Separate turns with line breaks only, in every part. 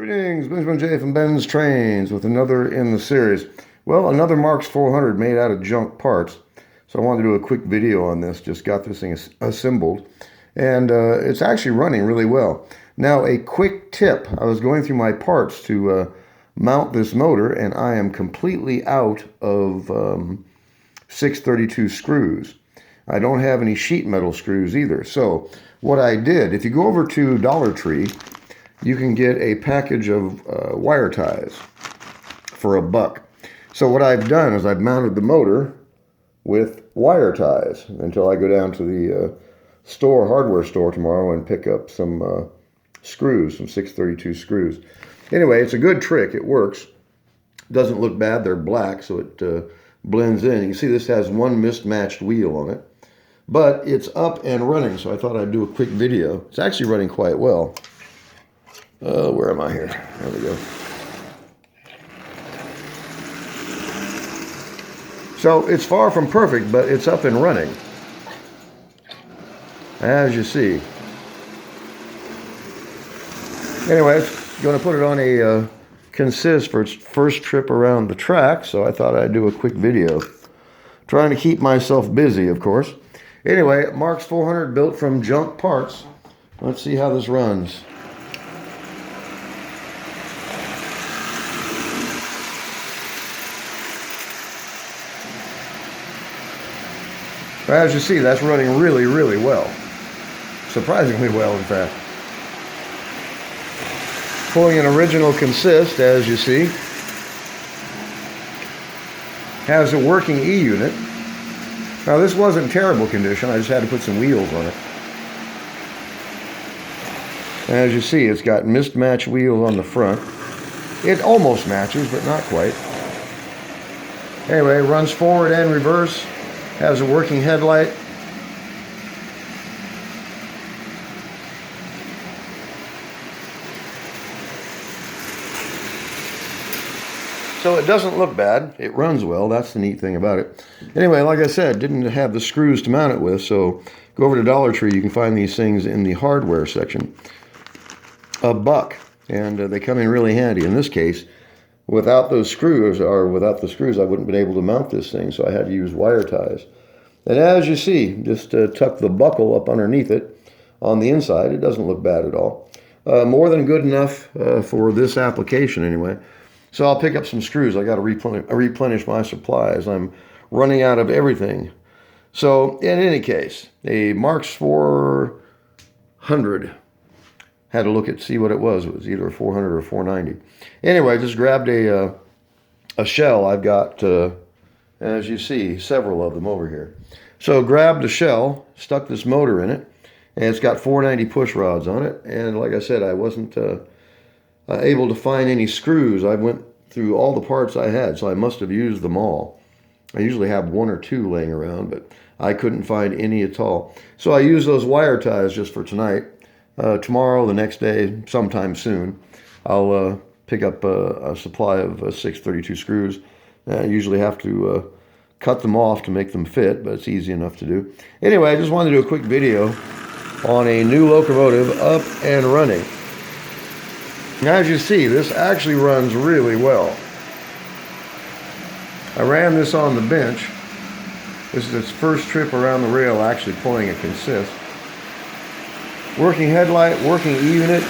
Greetings, Benjamin J from BENZTRAINZ with another in the series. Well, another Marx 400 made out of junk parts. So I wanted to do a quick video on this. Just got this thing assembled. And it's actually running really well. Now, a quick tip. I was going through my parts to mount this motor, and I am completely out of 632 screws. I don't have any sheet metal screws either. So what I did, if you go over to Dollar Tree, you can get a package of wire ties for $1. So what I've done is I've mounted the motor with wire ties until I go down to the hardware store tomorrow and pick up some screws, some 632 screws. Anyway, it's a good trick. It works. Doesn't look bad. They're black, so it blends in. You can see this has one mismatched wheel on it. But it's up and running, so I thought I'd do a quick video. It's actually running quite well. Where am I here? There we go. So it's far from perfect, but it's up and running, as you see. Anyway, it's going to put it on a consist for its first trip around the track, so I thought I'd do a quick video. Trying to keep myself busy, of course. Anyway, Marx 400 built from junk parts. Let's see how this runs. As you see, that's running really, really well. Surprisingly well, in fact. Pulling an original consist, as you see. Has a working E-unit. Now, this wasn't in terrible condition. I just had to put some wheels on it. As you see, it's got mismatched wheels on the front. It almost matches, but not quite. Anyway, runs forward and reverse. Has a working headlight. So it doesn't look bad. It runs well. That's the neat thing about it. Anyway, like I said, didn't have the screws to mount it with, so go over to Dollar Tree. You can find these things in the hardware section. $1, and they come in really handy. In this case, without those screws, or without the screws, I wouldn't have been able to mount this thing, so I had to use wire ties. And as you see, just tuck the buckle up underneath it on the inside. It doesn't look bad at all. More than good enough for this application anyway. So I'll pick up some screws. I got to replenish my supplies. I'm running out of everything. So in any case, a Marx 400. Had to look at see what it was. It was either a 400 or 490. Anyway, I just grabbed a shell. I've got, as you see, several of them over here. So grabbed a shell, stuck this motor in it, and it's got 490 push rods on it. And like I said, I wasn't able to find any screws. I went through all the parts I had, so I must have used them all. I usually have 1 or 2 laying around, but I couldn't find any at all. So I used those wire ties just for tonight. Tomorrow, the next day, sometime soon, I'll pick up a supply of 632 screws. I usually have to cut them off to make them fit, but it's easy enough to do. Anyway, I just wanted to do a quick video on a new locomotive up and running. Now, as you see, this actually runs really well. I ran this on the bench. This is its first trip around the rail, actually pulling a consist. Working headlight, working E-unit,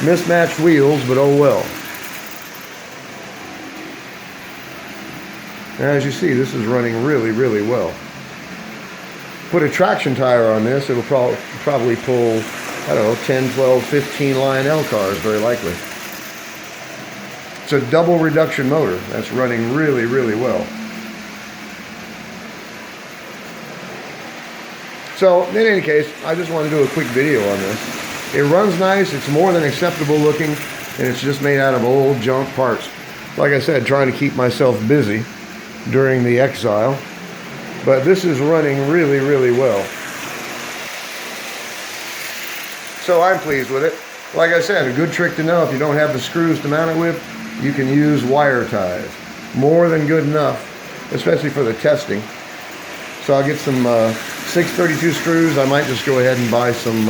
mismatched wheels, but oh well. As you see, this is running really, really well. Put a traction tire on this, it'll probably pull, I don't know, 10, 12, 15 Lionel cars, very likely. It's a double reduction motor that's running really, really well. So, in any case, I just want to do a quick video on this. It runs nice, it's more than acceptable looking, and it's just made out of old junk parts. Like I said, trying to keep myself busy during the exile. But this is running really, really well. So I'm pleased with it. Like I said, a good trick to know if you don't have the screws to mount it with, you can use wire ties. More than good enough, especially for the testing. So I'll get some 632 screws. I might just go ahead and buy some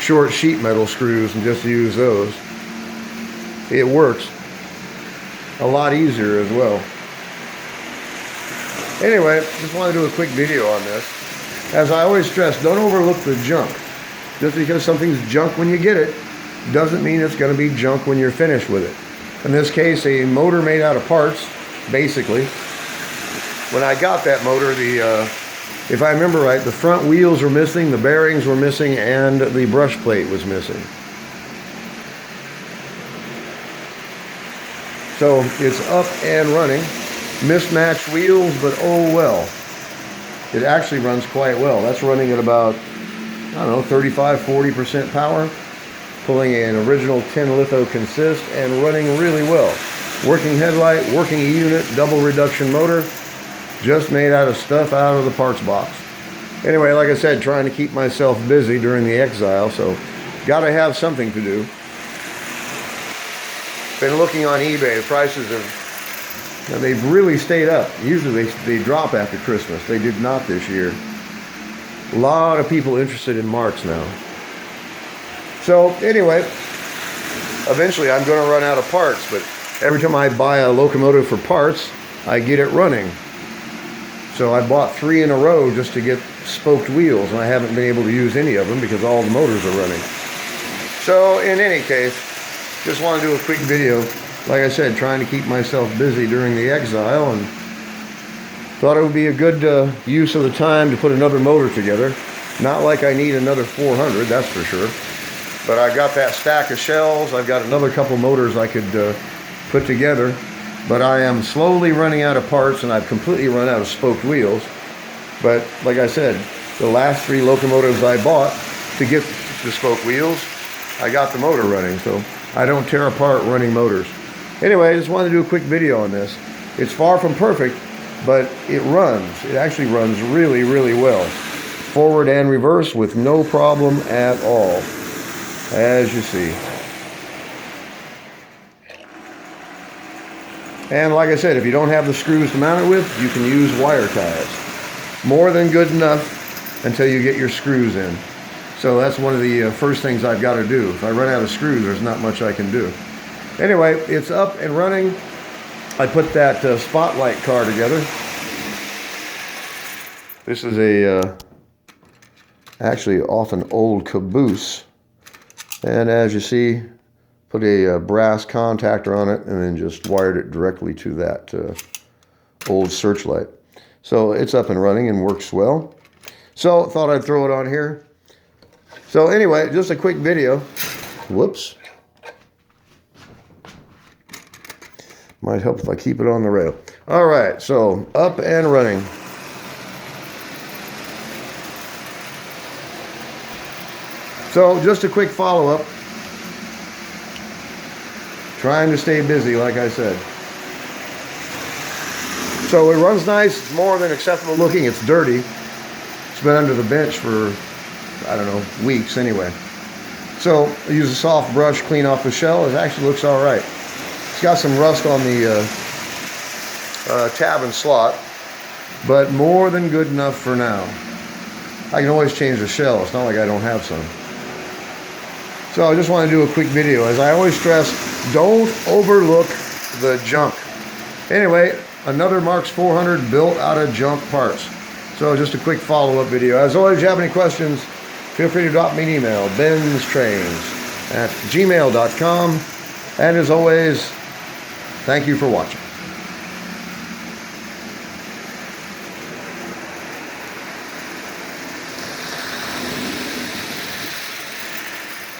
short sheet metal screws and just use those. it works a lot easier as well. Anyway, just want to do a quick video on this. As I always stress, don't overlook the junk. Just because something's junk when you get it doesn't mean it's going to be junk when you're finished with it. In this case, a motor made out of parts, basically. When I got that motor, if I remember right, the front wheels were missing, the bearings were missing, and the brush plate was missing. So it's up and running. Mismatched wheels, but oh well. It actually runs quite well. That's running at about, I don't know, 35–40% power. Pulling an original tin litho consist and running really well. Working headlight, working unit, double reduction motor. Just made out of stuff out of the parts box. Anyway, like I said, trying to keep myself busy during the exile, so gotta have something to do. Been looking on eBay. The prices have, they've really stayed up. Usually they drop after Christmas. They did not this year. A lot of people interested in Marx now. So anyway, eventually I'm going to run out of parts, but every time I buy a locomotive for parts, I get it running. So I bought 3 in a row just to get spoked wheels, and I haven't been able to use any of them because all the motors are running. So in any case, just want to do a quick video. Like I said, trying to keep myself busy during the exile, and thought it would be a good use of the time to put another motor together. Not like I need another 400, that's for sure. But I got that stack of shells. I've got another couple motors I could put together. But I am slowly running out of parts, and I've completely run out of spoked wheels. But like I said, the last 3 locomotives I bought to get the spoked wheels, I got the motor running, so I don't tear apart running motors. Anyway, I just wanted to do a quick video on this. It's far from perfect, but it runs. It actually runs really, really well. Forward and reverse with no problem at all, as you see. And like I said, if you don't have the screws to mount it with, you can use wire ties. More than good enough until you get your screws in. So that's one of the first things I've got to do. If I run out of screws, there's not much I can do. Anyway, it's up and running. I put that spotlight car together. This is a actually off an old caboose. And as you see, put a brass contactor on it and then just wired it directly to that old searchlight. So it's up and running and works well. So thought I'd throw it on here. So anyway, just a quick video. Whoops. Might help if I keep it on the rail. All right, so up and running. So just a quick follow-up. Trying to stay busy, like I said. So it runs nice. It's more than acceptable looking. It's dirty. It's been under the bench for, I don't know, weeks anyway. So I use a soft brush, clean off the shell. It actually looks all right. It's got some rust on the tab and slot, but more than good enough for now. I can always change the shell. It's not like I don't have some. So I just want to do a quick video. As I always stress, don't overlook the junk. Anyway, another Marx 400 built out of junk parts. So just a quick follow-up video. As always, if you have any questions, feel free to drop me an email, BENZTRAINZ@gmail.com. And as always, thank you for watching.